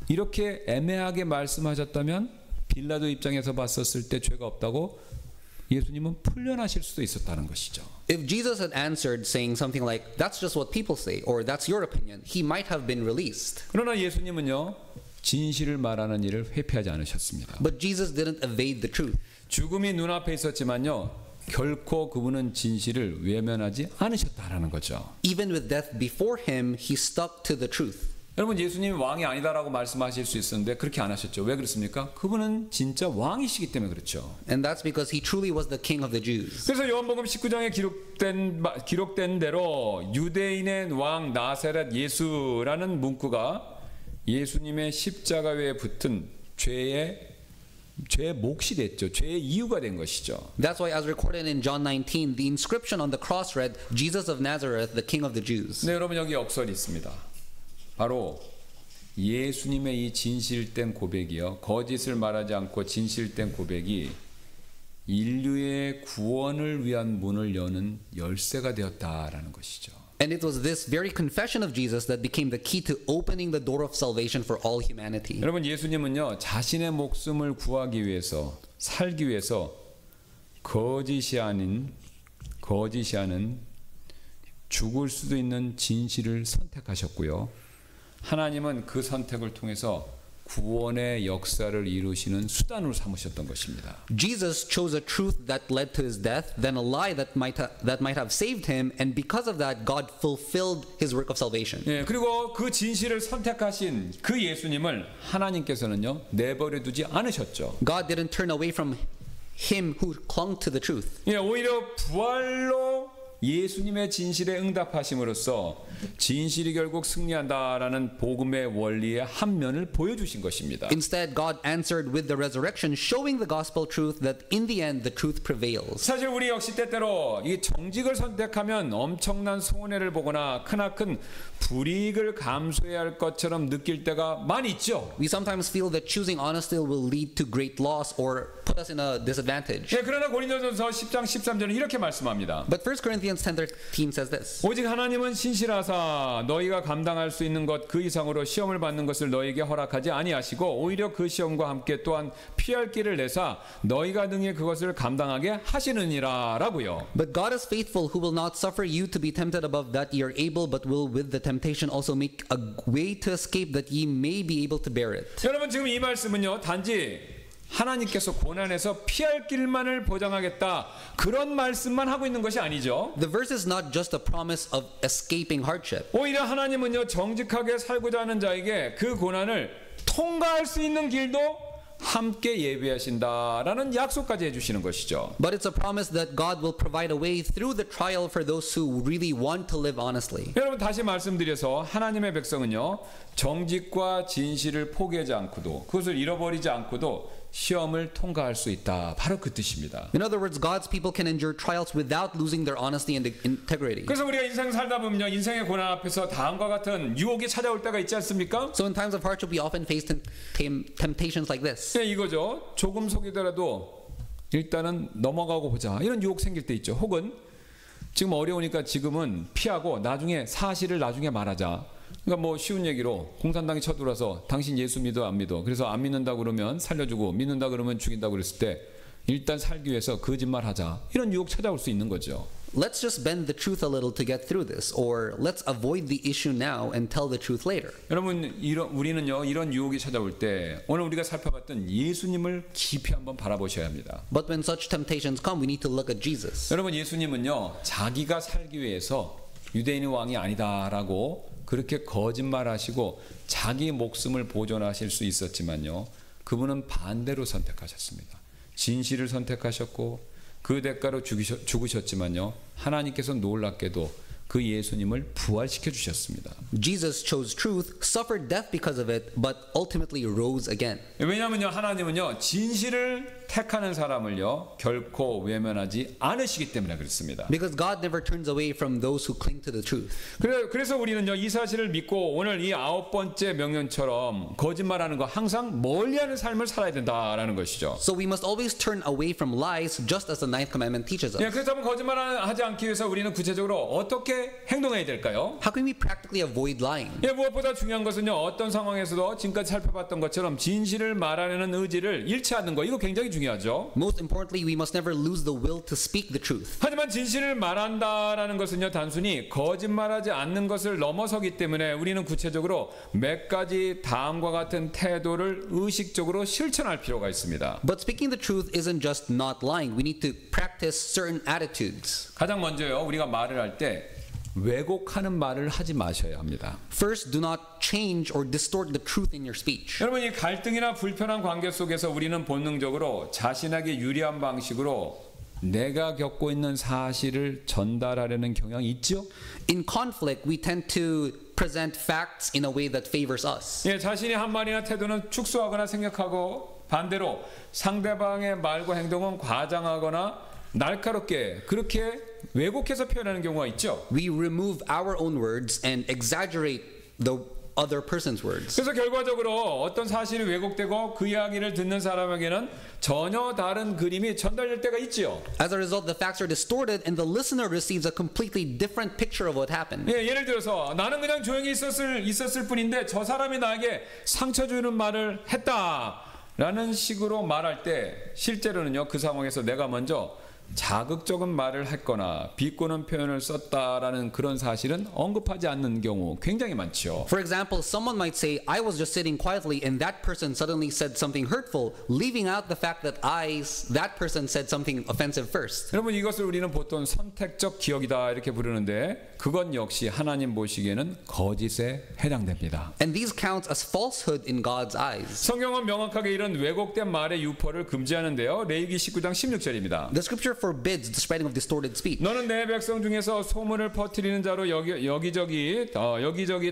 이렇게 애매하게 말씀하셨다면 빌라도 입장에서 봤었을 때 죄가 없다고 예수님은 풀려나실 수도 있었다는 것이죠. If Jesus had answered saying something like, That's just what people say, or That's your opinion, he might have been released. 그러나 예수님은요. 진실을 말하는 일을 회피하지 않으셨습니다. But Jesus didn't evade the truth. 죽음이 눈앞에 있었지만요. 결코 그분은 진실을 외면하지 않으셨다라는 거죠. Even with death before him, he stuck to the truth. 여러분 예수님이 왕이 아니다라고 말씀하실 수 있었는데 그렇게 안 하셨죠. 왜 그렇습니까? 그분은 진짜 왕이시기 때문에 그렇죠. And that's because he truly was the king of the Jews. 그래서 요한복음 19장에 기록된 대로 유대인의 왕 나사렛 예수라는 문구가 예수님의 십자가에 붙은 죄의 몫이 됐죠. 죄의 이유가 된 것이죠. That's why, as recorded in John 19, the inscription on the cross read, Jesus of Nazareth, the King of the Jews. 네, 여러분 여기 역설이 있습니다. 바로 예수님의 이 진실된 고백이요. 거짓을 말하지 않고 진실된 고백이 인류의 구원을 위한 문을 여는 열쇠가 되었다라는 것이죠. And it was this very confession of Jesus that became the key to opening the door of salvation for all humanity. 여러분 예수님은요 자신의 목숨을 구하기 위해서 살기 위해서 거짓이 아닌 죽을 수도 있는 진실을 선택하셨고요. 하나님은 그 선택을 통해서 구원의 역사를 이루시는 수단으로 삼으셨던 것입니다. Jesus chose a truth that led to his death, then a lie that might have saved him, and because of that, God fulfilled his work of salvation. 예, 그리고 그 진실을 선택하신 그 예수님을 하나님께서는요 내버려 두지 않으셨죠. God didn't turn away from him who clung to the truth. 예, 오히려 부활로 예수님의 진실에 응답하심으로써 진실이 결국 승리한다라는 복음의 원리의 한 면을 보여주신 것입니다. Instead, God answered with the resurrection, showing the gospel truth that in the end the truth prevails. 사실 우리 역시 때때로 이 정직을 선택하면 엄청난 손해를 보거나 크나큰 불이익을 감수해야 할 것처럼 느낄 때가 많이 있죠. We sometimes feel that choosing honesty will lead to great loss or put us in a disadvantage. 예, 그러나 고린도전서 10장 13절은 이렇게 말씀합니다. But 1 Corinthians 10:13 says this. 오직 하나님은 신실하사 너희가 감당할 수 있는 것 그 이상으로 시험을 받는 것을 너희에게 허락하지 아니하시고 오히려 그 시험과 함께 또한 피할 길을 내사 너희가 능히 그것을 감당하게 하시느니라 라고요. But God is faithful, who will not suffer you to be tempted above that ye are able, but will with the temptation also make a way to escape that ye may be able to bear it. 여러분 지금 이 말씀은요 단지 하나님께서 고난에서 피할 길만을 보장하겠다 그런 말씀만 하고 있는 것이 아니죠. The verse is not just a promise of escaping hardship. 오히려 하나님은요 정직하게 살고자 하는 자에게 그 고난을 통과할 수 있는 길도 함께 예비하신다라는 약속까지 해주시는 것이죠. But it's a promise that God will provide a way through the trial for those who really want to live honestly. 여러분 다시 말씀드려서 하나님의 백성은요 정직과 진실을 포기하지 않고도 그것을 잃어버리지 않고도 시험을 통과할 수 있다. 바로 그 뜻입니다. In other words, God's people can endure trials without losing their honesty and integrity. 그래서 우리가 인생 살다 보면요, 인생의 고난 앞에서 다음과 같은 유혹이 찾아올 때가 있지 않습니까? So in times of hardship, we often face temptations like this. 네, 이거죠. 조금 속이더라도 일단은 넘어가고 보자. 이런 유혹 생길 때 있죠. 혹은 지금 어려우니까 지금은 피하고 나중에 사실을 나중에 말하자. 그러니까 뭐 쉬운 얘기로 공산당이 쳐들어와서 당신 예수 믿어 안 믿어. 그래서 안 믿는다 그러면 살려주고 믿는다 그러면 죽인다 그랬을 때 일단 살기 위해서 거짓말하자. 이런 유혹 찾아올 수 있는 거죠. Let's just bend the truth a little to get through this, or let's avoid the issue now and tell the truth later. 여러분, 우리는요 이런 유혹이 찾아올 때 오늘 우리가 살펴봤던 예수님을 깊이 한번 바라보셔야 합니다. But when such temptations come, we need to look at Jesus. 여러분, 예수님은요 자기가 살기 위해서 유대인의 왕이 아니다라고 그렇게 거짓말하시고 자기 목숨을 보존하실 수 있었지만요, 그분은 반대로 선택하셨습니다. 진실을 선택하셨고 그 대가로 죽으셨지만요, 하나님께서 놀랍게도 그 예수님을 부활시켜 주셨습니다. Jesus chose truth, suffered death because of it, but ultimately rose again. 왜냐하면요, 하나님은요 진실을 택하는 사람을요 결코 외면하지 않으시기 때문에 그렇습니다. Because God never turns away from those who cling to the truth. 그래서 우리는요 이 사실을 믿고 오늘 이 9번째 명령처럼 거짓말하는 거 항상 멀리하는 삶을 살아야 된다라는 것이죠. So we must always turn away from lies, just as the ninth commandment teaches us. 예, 그렇다면 거짓말하지 않기 위해서 우리는 구체적으로 어떻게 행동해야 될까요? How can we practically avoid lying? 예, 무엇보다 중요한 것은요 어떤 상황에서도 지금까지 살펴봤던 것처럼 진실을 말하려는 의지를 잃지 않는 거, 이거 굉장히 중요하죠. Most importantly, we must never lose the will to speak the truth. 하지만 진실을 말한다라는 것은요 단순히 거짓말하지 않는 것을 넘어서기 때문에 우리는 구체적으로 몇 가지 다음과 같은 태도를 의식적으로 실천할 필요가 있습니다. But speaking the truth isn't just not lying. We need to practice certain attitudes. 가장 먼저요, 우리가 말을 할 때 왜곡하는 말을 하지 마셔야 합니다. First, do not change or distort the truth in your speech. 여러분, 이 갈등이나 불편한 관계 속에서 우리는 본능적으로 자신에게 유리한 방식으로 내가 겪고 있는 사실을 전달하려는 경향이 있죠. In conflict, we tend to present facts in a way that favors us. 예, 자신이 한 말이나 태도는 축소하거나 생각하고 반대로 상대방의 말과 행동은 과장하거나 날카롭게 그렇게 왜곡해서 표현하는 경우가 있죠. We remove our own words and exaggerate the other person's words. 그래서 결과적으로 어떤 사실이 왜곡되고 그 이야기를 듣는 사람에게는 전혀 다른 그림이 전달될 때가 있지요. As a result, the facts are distorted and the listener receives a completely different picture of what happened. 예, 예를 들어서 나는 그냥 조용히 있었을 뿐인데 저 사람이 나에게 상처 주는 말을 했다라는 식으로 말할 때 실제로는요 그 상황에서 내가 먼저 자극적인 말을 했거나 비꼬는 표현을 썼다라는 그런 사실은 언급하지 않는 경우 굉장히 많죠. For example, someone might say, I was just sitting quietly and that person suddenly said something hurtful, leaving out the fact that that person said something offensive first. 여러분, 이것을 우리는 보통 선택적 기억이다 이렇게 부르는데 그건 역시 하나님 보시기에는 거짓에 해당됩니다. And these counts as falsehood in God's eyes. 성경은 명확하게 이런 왜곡된 말의 유포를 금지하는데요. 레위기 19장 16절입니다. The scripture forbids the spreading of distorted speech. 너는 내 백성 중에서 소문을 퍼뜨리는 자로 여기저기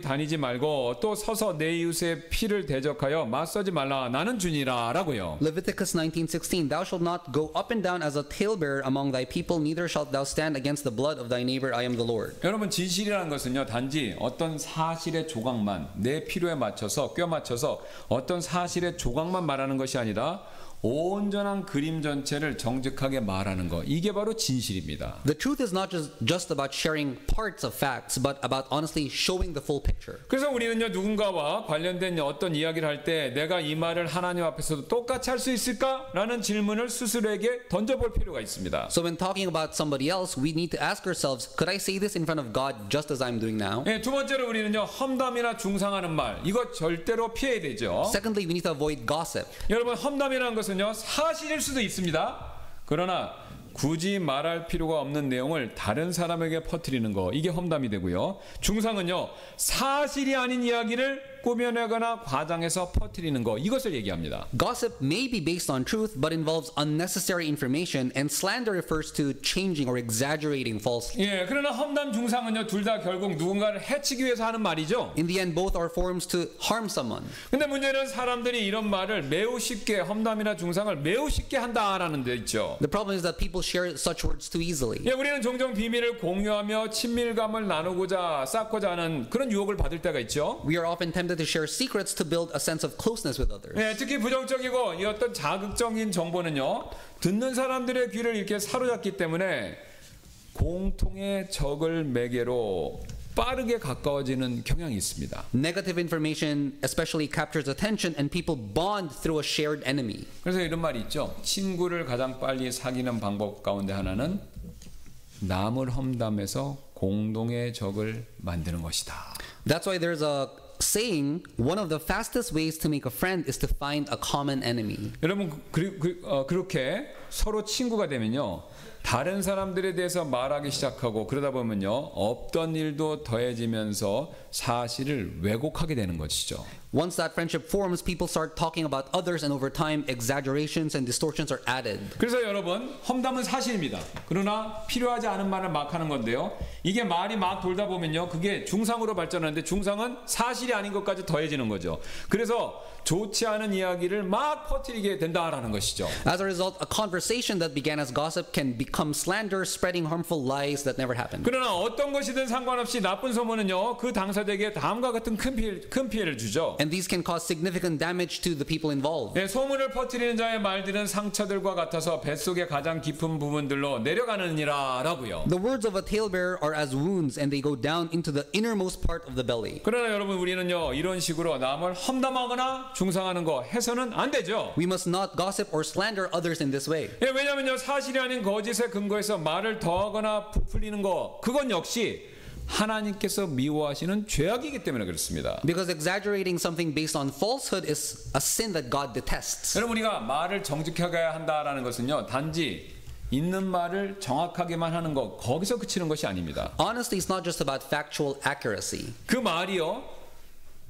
다니지 말고 또 서서 내 이웃의 피를 대적하여 맞서지 말라. 나는 주니라라고요. Leviticus 19:16 Thou shalt not go up and down as a talebearer among thy people, neither shalt thou stand against the blood of thy neighbor. I am the Lord. 여러분, 진실이라는 것은요 단지 어떤 사실의 조각만 내 필요에 맞춰서 껴 맞춰서 어떤 사실의 조각만 말하는 것이 아니라 온전한 그림 전체를 정직하게 말하는 것, 이게 바로 진실입니다. The truth is not just about sharing parts of facts, but about honestly showing the full picture. 그래서 우리는요 누군가와 관련된 어떤 이야기를 할 때 내가 이 말을 하나님 앞에서도 똑같이 할 수 있을까라는 질문을 스스로에게 던져볼 필요가 있습니다. So when talking about somebody else, we need to ask ourselves, could I say this in front of God just as I'm doing now? 예, 두 번째로 우리는요 험담이나 중상하는 말, 이거 절대로 피해야 되죠. Secondly, we need to avoid gossip. 여러분, 험담이라는 것은요 사실일 수도 있습니다. 그러나 굳이 말할 필요가 없는 내용을 다른 사람에게 퍼뜨리는 거, 이게 험담이 되고요. 중상은요 사실이 아닌 이야기를 꾸며내거나 과장해서 퍼뜨리는 거 이것을 얘기합니다. Gossip may be based on truth, but involves unnecessary information, and slander refers to changing or exaggerating falsely. 예, 그러나 험담 중상은요, 둘 다 결국 누군가를 해치기 위해서 하는 말이죠. In the end, both are forms to harm someone. 근데 문제는 사람들이 이런 말을 매우 쉽게 험담이나 중상을 매우 쉽게 한다라는 데 있죠. The problem is that people share such words too easily. 예, 우리는 종종 비밀을 공유하며 친밀감을 나누고자 쌓고자 하는 그런 유혹을 받을 때가 있죠. We are often tempted to share secrets to build a sense of closeness with others. 예, 특히 부정적이고 이 어떤 자극적인 정보는요, 듣는 사람들의 귀를 이렇게 사로잡기 때문에 공통의 적을 매개로 빠르게 가까워지는 경향이 있습니다. Negative information especially captures attention, and people bond through a shared enemy. 그래서 이런 말이 있죠. 친구를 가장 빨리 사귀는 방법 가운데 하나는 남을 험담해서 공동의 적을 만드는 것이다. That's why there's a saying, one of the fastest ways to make a friend is to find a common enemy. 여러분 그렇게 서로 친구가 되면요, 다른 사람들에 대해서 말하기 시작하고 그러다 보면요, 없던 일도 더해지면서 사실을 왜곡하게 되는 것이죠. Once that friendship forms, people start talking about others, and over time, exaggerations and distortions are added. 그래서 여러분, 험담은 사실입니다. 그러나 필요하지 않은 말을 막 하는 건데요, 이게 말이 막 돌다 보면요, 그게 중상으로 발전하는데 중상은 사실이 아닌 것까지 더해지는 거죠. 그래서 좋지 않은 이야기를 막 퍼뜨리게 된다라는 것이죠. As a result, a conversation that began as gossip can become slander, spreading harmful lies that never happened. 그러나 어떤 것이든 상관없이 나쁜 소문은요, 그 당사자에게 다음과 같은 큰 피해를 주죠. And these can cause significant damage to the people involved. 예, 소문을 퍼뜨리는 자의 말들은 상처들과 같아서 뱃속의 가장 깊은 부분들로 내려가느니라라고요. The words of a talebearer are as wounds, and they go down into the innermost part of the belly. 그러나 여러분, 우리는요, 이런 식으로 남을 험담하거나 중상하는 거 해서는 안 되죠. We must not gossip or slander others in this way. 예, 왜냐면요, 사실이 아닌 거짓에 근거해서 말을 더하거나 부풀리는 거, 그건 역시 하나님께서 미워하시는 죄악이기 때문에 그렇습니다. Because exaggerating something based on falsehood is a sin that God detests. 여러분, 우리가 말을 정직하게 한다라는 것은요, 단지 있는 말을 정확하게만 하는 것, 거기서 그치는 것이 아닙니다. Honesty is not just about factual accuracy. 그 말이요,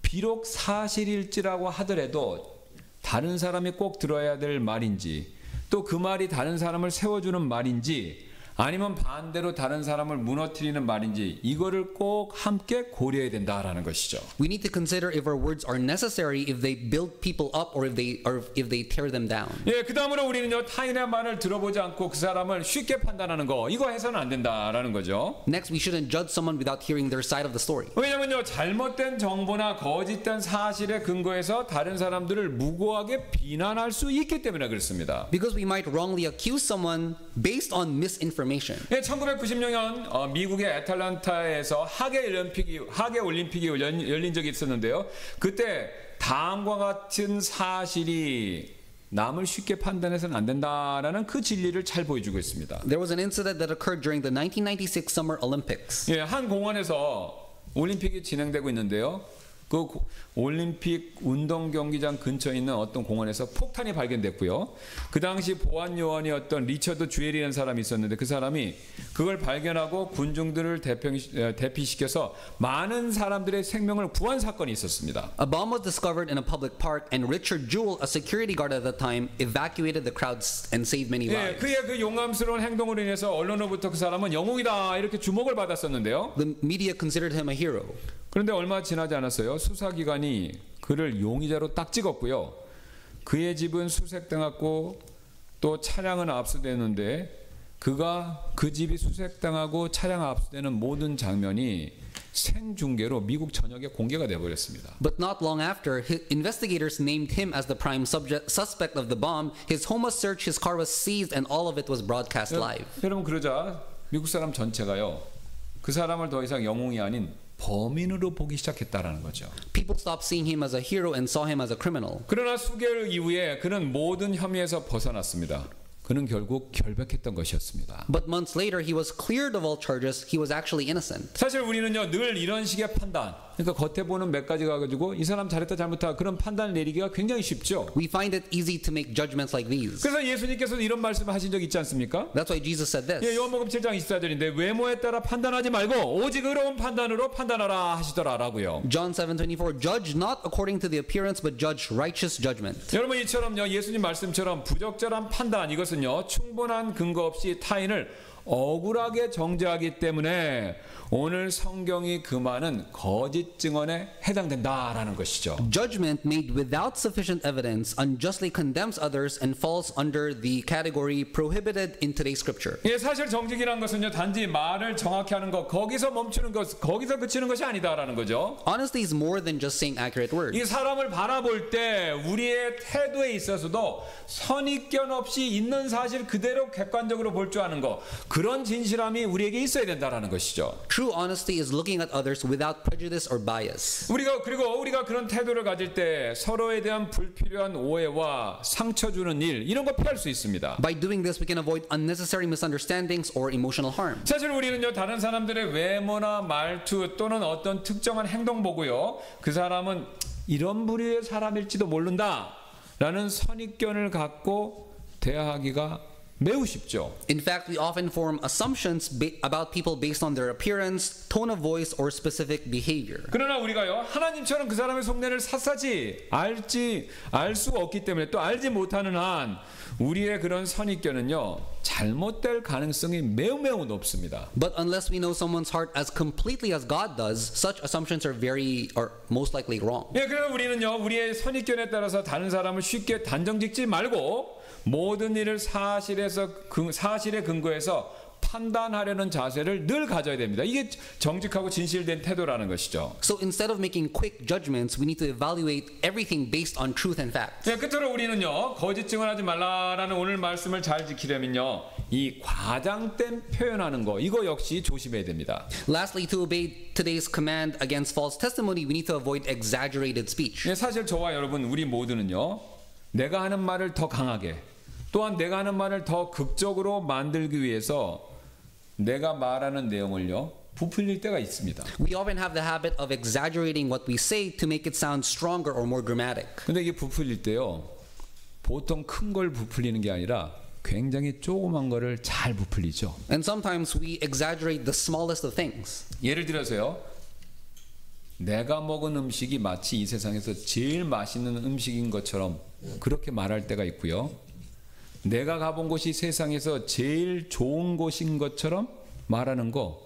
비록 사실일지라고 하더라도 다른 사람이 꼭 들어야 될 말인지, 또 그 말이 다른 사람을 세워주는 말인지, 아니면 반대로 다른 사람을 무너뜨리는 말인지, 이거를 꼭 함께 고려해야 된다라는 것이죠. We need to consider if our words are necessary, if they build people up, or if they tear them down. 예, 그 다음으로 우리는요, 타인의 말을 들어보지 않고 그 사람을 쉽게 판단하는 거, 이거 해서는 안 된다라는 거죠. Next, we shouldn't judge someone without hearing their side of the story. 왜냐면요, 잘못된 정보나 거짓된 사실에 근거해서 다른 사람들을 무고하게 비난할 수 있기 때문에 그렇습니다. Because we might wrongly accuse someone based on misinformation. 예, 1996년 미국의 애틀랜타에서 하계 올림픽이 열린 적이 있었는데요. 그때 다음과 같은 사실이 남을 쉽게 판단해서는 안 된다라는 그 진리를 잘 보여주고 있습니다. There was an incident that occurred during the 1996 Summer Olympics. 예, 한 공원에서 올림픽이 진행되고 있는데요. 그 올림픽 운동 경기장 근처에 있는 어떤 공원에서 폭탄이 발견됐고요. 그 당시 보안 요원이었던 리처드 주엘이라는 사람이 있었는데, 그 사람이 그걸 발견하고 군중들을 대피시켜서 많은 사람들의 생명을 구한 사건이 있었습니다. A bomb was discovered in a public park, and Richard Jewell, a security guard at the time, evacuated the crowds and saved many 예, lives. 그의 그 용감스러운 행동으로 인해서 언론으로부터 그 사람은 영웅이다 이렇게 주목을 받았었는데요. The media considered him a hero. 그런데 얼마 지나지 않았어요. 수사기관이 그를 용의자로 딱 찍었고요. 그의 집은 수색당했고 또 차량은 압수됐는데, 그 집이 수색당하고 차량 압수되는 모든 장면이 생중계로 미국 전역에 공개가 되어버렸습니다. But not long after, investigators named him as the prime suspect of the bomb. His home was searched, his car was seized, and all of it was broadcast live. 여러분, 그러자 미국 사람 전체가요, 그 사람을 더 이상 영웅이 아닌 범인으로 보기 시작했다라는 거죠. People stopped seeing him as a hero and saw him as a criminal. 그러나 수개월 이후에 그는 모든 혐의에서 벗어났습니다. 그는 결국 결백했던 것이었습니다. But months later, he was cleared of all charges. He was actually innocent. 사실 우리는요, 늘 이런 식의 판단, 그러니까 겉에 보는 몇 가지가 가지고 이 사람 잘했다 잘못했다 그런 판단을 내리기가 굉장히 쉽죠. We find it easy to make judgments like these. 그래서 예수님께서도 이런 말씀을 하신 적 있지 않습니까? That's why Jesus said 예, this. 요한복음 7장 24절인데 외모에 따라 판단하지 말고 오직 의로운 판단으로 판단하라 하시더라라고요. John 7:24, judge not according to the appearance, but judge righteous judgment. 여러분 이처럼요 예수님 말씀처럼 부적절한 판단 이것은요 충분한 근거 없이 타인을 억울하게 정죄하기 때문에 오늘 성경이 금하는 거짓 증언에 해당된다라는 것이죠. Judgment made without sufficient evidence unjustly condemns others and falls under the category prohibited in today's scripture. 예, 사실 정직이란 것은요 단지 말을 정확히 하는 것, 거기서 멈추는 것, 거기서 그치는 것이 아니다라는 거죠. Honesty is more than just saying accurate words. 이 사람을 바라볼 때 우리의 태도에 있어서도 선입견 없이 있는 사실 그대로 객관적으로 볼 줄 아는 것, 그런 진실함이 우리에게 있어야 된다라는 것이죠. True honesty is looking at others without prejudice or bias. 그리고 우리가 그런 태도를 가질 때 서로에 대한 불필요한 오해와 상처 주는 일 이런 거 피할 수 있습니다. By doing this, we can avoid unnecessary misunderstandings or emotional harm. 사실 우리는요 다른 사람들의 외모나 말투 또는 어떤 특정한 행동 보고요 그 사람은 이런 부류의 사람일지도 모른다라는 선입견을 갖고 대하기가 매우 쉽죠. In fact, we often form assumptions about people based on their appearance, tone of voice, or specific behavior. 그러나 우리가요 하나님처럼 그 사람의 속내를 샅샅이 알 수 없기 때문에 또 알지 못하는 한 우리의 그런 선입견은요 잘못될 가능성이 매우 높습니다. But unless we know someone's heart as completely as God does, such assumptions are most likely wrong. 예, 그래서 우리는요 우리의 선입견에 따라서 다른 사람을 쉽게 단정짓지 말고 모든 일을 사실에 근거해서 판단하려는 자세를 늘 가져야 됩니다. 이게 정직하고 진실된 태도라는 것이죠. So instead of making quick judgments, we need to evaluate everything based on truth and fact. 예, 끝으로 우리는요 거짓 증언하지 말라라는 오늘 말씀을 잘 지키려면요 이 과장된 표현하는 거 이거 역시 조심해야 됩니다. Lastly, to obey today's command against false testimony, we need to avoid exaggerated speech. 예, 사실 저와 여러분 우리 모두는요 내가 하는 말을 더 강하게 또한 내가 하는 말을 더 극적으로 만들기 위해서 내가 말하는 내용을요 부풀릴 때가 있습니다. We often have the habit of exaggerating what we say to make it sound stronger or more dramatic. 근데 이게 부풀릴 때요 보통 큰 걸 부풀리는 게 아니라 굉장히 조그만 거를 잘 부풀리죠. And sometimes we exaggerate the smallest of things. 예를 들어서요 내가 먹은 음식이 마치 이 세상에서 제일 맛있는 음식인 것처럼 그렇게 말할 때가 있고요 내가 가본 곳이 세상에서 제일 좋은 곳인 것처럼 말하는 거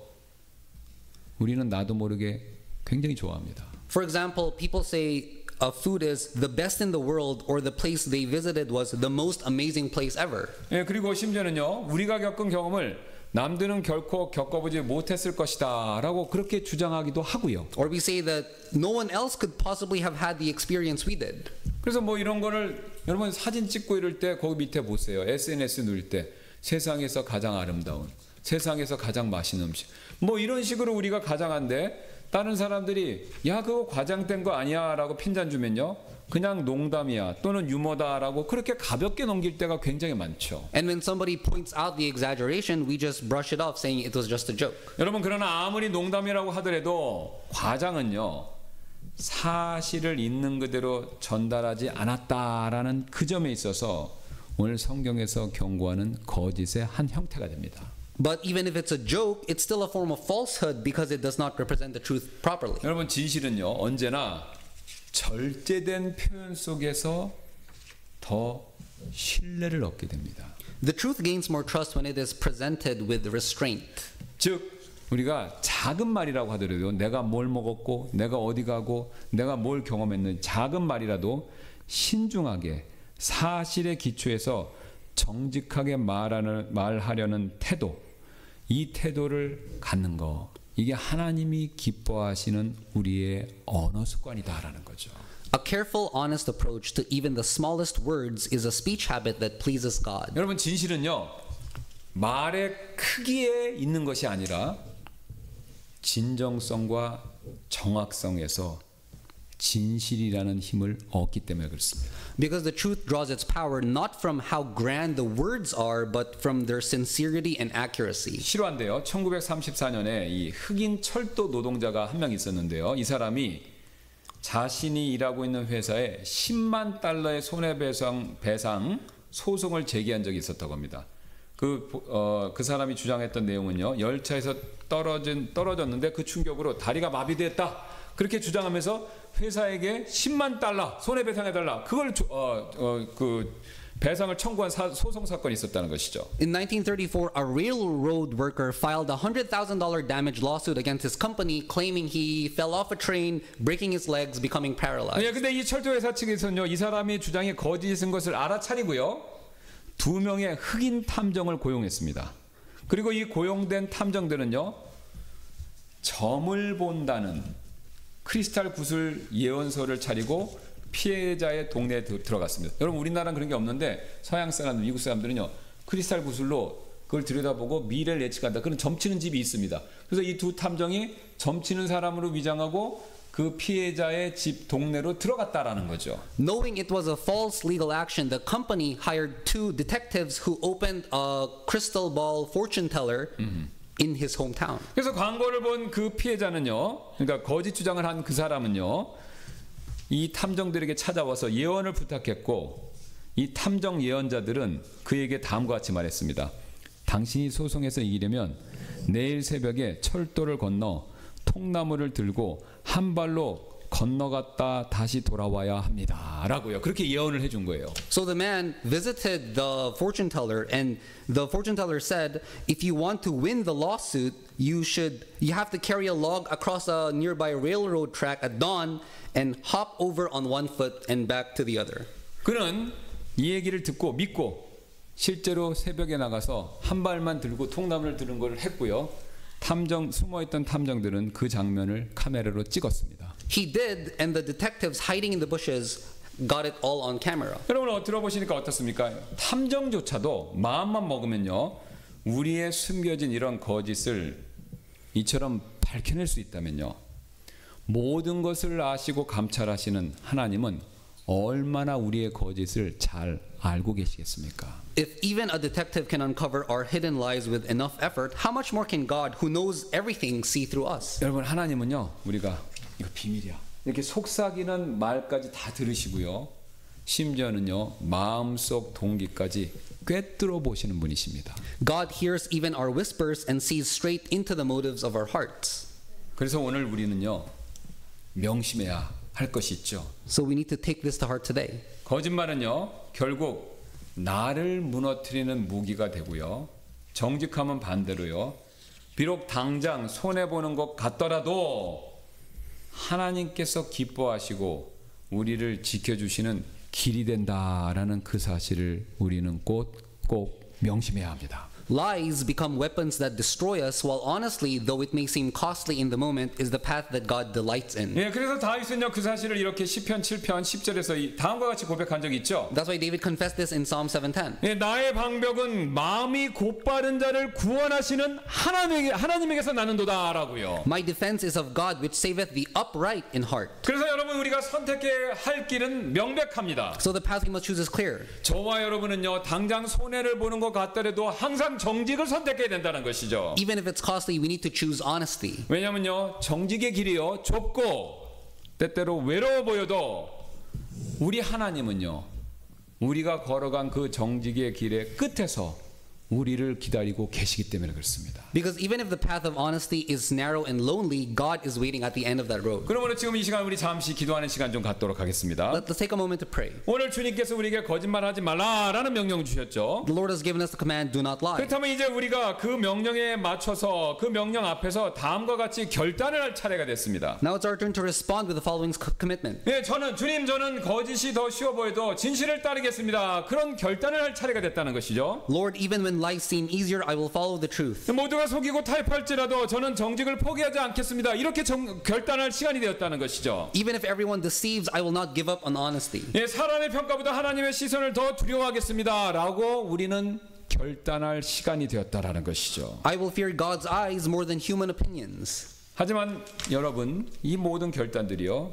우리는 나도 모르게 굉장히 좋아합니다. For example, people say a food is the best in the world or the place they visited was the most amazing place ever. 예, 그리고 심지어는요 우리가 겪은 경험을 남들은 결코 겪어보지 못했을 것이다 라고 그렇게 주장하기도 하고요. Or we say that no one else could possibly have had the experience we did. 그래서 뭐 이런 거를 여러분 사진 찍고 이럴 때 거기 밑에 보세요. SNS 누릴 때 세상에서 가장 아름다운 세상에서 가장 맛있는 음식 뭐 이런 식으로 우리가 가장한데 다른 사람들이 야 그거 과장된 거 아니야 라고 핀잔 주면요 그냥 농담이야 또는 유머다라고 그렇게 가볍게 넘길 때가 굉장히 많죠. And when somebody points out the exaggeration, we just brush it off saying it was just a joke. 여러분 그러나 아무리 농담이라고 하더라도 과장은요 사실을 있는 그대로 전달하지 않았다라는 그 점에 있어서 오늘 성경에서 경고하는 거짓의 한 형태가 됩니다. But even if it's a joke, it's still a form of falsehood because it does not represent the truth properly. 여러분 진실은요 언제나 절제된 표현 속에서 더 신뢰를 얻게 됩니다. The truth gains more trust when it is presented with restraint. 즉 우리가 작은 말이라고 하더라도 내가 뭘 먹었고 내가 어디 가고 내가 뭘 경험했는지 작은 말이라도 신중하게 사실에 기초해서 정직하게 말하려는 태도 이 태도를 갖는 거 이게 하나님이 기뻐하시는 우리의 언어 습관이다라는 거죠. A careful, honest approach to even the smallest words is a speech habit that pleases God. 여러분 진실은요 말의 크기에 있는 것이 아니라 진정성과 정확성에서 진실이라는 힘을 얻기 때문에 그렇습니다. Because the truth draws its power not from how grand the words are, but from their sincerity and accuracy. 실화인데요. 1934년에 이 흑인 철도 노동자가 한 명 있었는데요. 이 사람이 자신이 일하고 있는 회사에 10만 달러의 손해배상 소송을 제기한 적이 있었다고 합니다. 그 사람이 주장했던 내용은요. 열차에서 떨어졌는데 그 충격으로 다리가 마비됐다. 그렇게 주장하면서 회사에게 10만 달러 손해배상해달라. 그걸 배상을 청구한 소송 사건이 있었다는 것이죠. In 1934, a railroad worker filed a $100,000 damage lawsuit against his company, claiming he fell off a train, breaking his legs, becoming paralyzed. 네, 근데 이 철도회사 측에서는요, 이 사람이 주장이 거짓인 것을 알아차리고요, 2명의 흑인 탐정을 고용했습니다. 그리고 이 고용된 탐정들은요, 점을 본다는 크리스탈 구슬 예언서를 차리고 피해자의 동네에 들어갔습니다. 여러분, 우리나라는 그런 게 없는데 서양 사람, 미국 사람들은요, 크리스탈 구슬로 그걸 들여다보고 미래를 예측한다. 그런 점치는 집이 있습니다. 그래서 이 두 탐정이 점치는 사람으로 위장하고 그 피해자의 집 동네로 들어갔다라는 거죠. Knowing it was a false legal action, the company hired two detectives who opened a crystal ball fortune teller in his hometown. 그래서 광고를 본 그 피해자는요, 그러니까 거짓 주장을 한 그 사람은요, 이 탐정들에게 찾아와서 예언을 부탁했고, 이 탐정 예언자들은 그에게 다음과 같이 말했습니다. 당신이 소송에서 이기려면 내일 새벽에 철도를 건너 통나무를 들고 한 발로 건너갔다 다시 돌아와야 합니다. 라고요. 그렇게 예언을 해준 거예요. So the man visited the fortune teller, and the fortune teller said, if you want to win the lawsuit, you have to carry a log across a nearby railroad track at dawn and hop over on one foot and back to the other. 그는 이 얘기를 듣고 믿고 실제로 새벽에 나가서 한 발만 들고 통나무를 드는 걸 했고요. 숨어있던 탐정들은 그 장면을 카메라로 찍었습니다. He did, and the detectives hiding in the bushes got it all on camera. 여러분 들어보시니까 어떻습니까? 탐정조차도 마음만 먹으면요, 우리의 숨겨진 이런 거짓을 이처럼 밝혀낼 수 있다면요, 모든 것을 아시고 감찰하시는 하나님은 얼마나 우리의 거짓을 잘 알고 계시겠습니까? If even a detective can uncover our hidden lies with enough effort, how much more can God, who knows everything, see through us? 여러분, 하나님은요, 우리가 이거 비밀이야, 이렇게 속삭이는 말까지 다 들으시고요, 심지어는요, 마음속 동기까지 꿰뚫어 보시는 분이십니다. God hears even our whispers and sees straight into the motives of our hearts. 그래서 오늘 우리는요, 명심해야 할 것이 있죠. So we need to take this to heart today. 거짓말은요, 결국 나를 무너뜨리는 무기가 되고요, 정직함은 반대로요, 비록 당장 손해보는 것 같더라도 하나님께서 기뻐하시고 우리를 지켜주시는 길이 된다라는 그 사실을 우리는 꼭 명심해야 합니다. Lies become weapons that destroy us, while honestly, though it may seem costly in the moment, is the path that God delights in. 예, 그래서 다윗은요, 그 사실을 이렇게 시편 7편 10절에서 다음과 같이 고백한 적이 있죠. That's why David confessed this in Psalm 7:10. 예, 나의 방벽은 마음이 곧바른 자를 구원하시는 하나님에게서 나는도다라고요. My defense is of God, which saveth the upright in heart. 그래서 여러분, 우리가 선택해야 할 길은 명백합니다. So the path we must choose is clear. 저와 여러분은요, 당장 손해를 보는 것 같더라도 항상 정직을 선택해야 된다는 것이죠. Even if it's costly, we need to choose honesty. 왜냐면요, 정직의 길이요, 좁고 때때로 외로워 보여도 우리 하나님은요, 우리가 걸어간 그 정직의 길의 끝에서 우리를 기다리고 계시기 때문에 그렇습니다. Because even if the path of honesty is narrow and lonely, God is waiting at the end of that road. 그러므로 지금 이 시간 우리 잠시 기도하는 시간 좀 갖도록 하겠습니다. Let's take a moment to pray. 오늘 주님께서 우리에게 거짓말하지 말라라는 명령 주셨죠. The Lord has given us the command, do not lie. 그렇다면 이제 우리가 그 명령에 맞춰서 그 명령 앞에서 다음과 같이 결단을 할 차례가 됐습니다. Now it's our turn to respond with the following commitment. 예, 저는 거짓이 더 쉬워 보여도 진실을 따르겠습니다. 그런 결단을 할 차례가 됐다는 것이죠. Lord, even when lies seem easier, I will follow the truth. 모두가 속이고 타협할지라도 저는 정직을 포기하지 않겠습니다. 이렇게 결단할 시간이 되었다는 것이죠. Even if everyone deceives, I will not give up on honesty. 예, 사람의 평가보다 하나님의 시선을 더 두려워하겠습니다. 라고 우리는 결단할 시간이 되었다라는 것이죠. I will fear God's eyes more than human opinions. 하지만 여러분, 이 모든 결단들이요,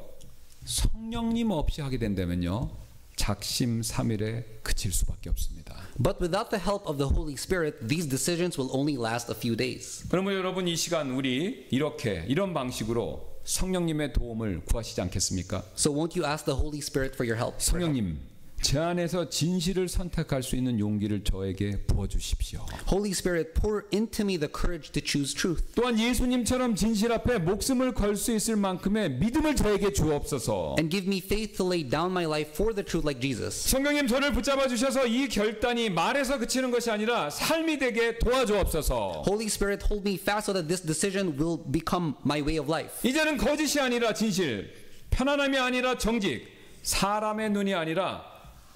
성령님 없이 하게 된다면요, 작심삼일에 그칠 수밖에 없습니다. But without the help of the Holy Spirit, these decisions will only last a few days. 그러면 여러분 이 시간 우리 이런 방식으로 성령님의 도움을 구하시지 않겠습니까? So won't you ask the Holy Spirit for your help? 성령님, 제 안에서 진실을 선택할 수 있는 용기를 저에게 부어주십시오. Holy Spirit, pour into me the courage to choose truth. 또한 예수님처럼 진실 앞에 목숨을 걸 수 있을 만큼의 믿음을 저에게 주옵소서. And give me faith to lay down my life for the truth like Jesus. 성령님, 저를 붙잡아 주셔서 이 결단이 말에서 그치는 것이 아니라 삶이 되게 도와주옵소서. Holy Spirit, hold me fast so that this decision will become my way of life. 이제는 거짓이 아니라 진실, 편안함이 아니라 정직, 사람의 눈이 아니라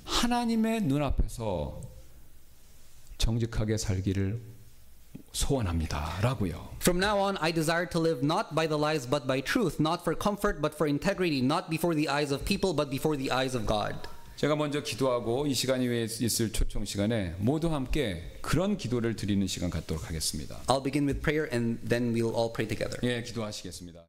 하나님의 눈앞에서 정직하게 살기를 소원합니다. 라고요. From now on, I desire to live not by the lies but by truth, not for comfort but for integrity, not before the eyes of people but before the eyes of God. 제가 먼저 기도하고 이 시간 이후에 있을 초청 시간에 모두 함께 그런 기도를 드리는 시간 갖도록 하겠습니다. I'll begin with prayer and then we'll all pray together. 예, 기도하시겠습니다.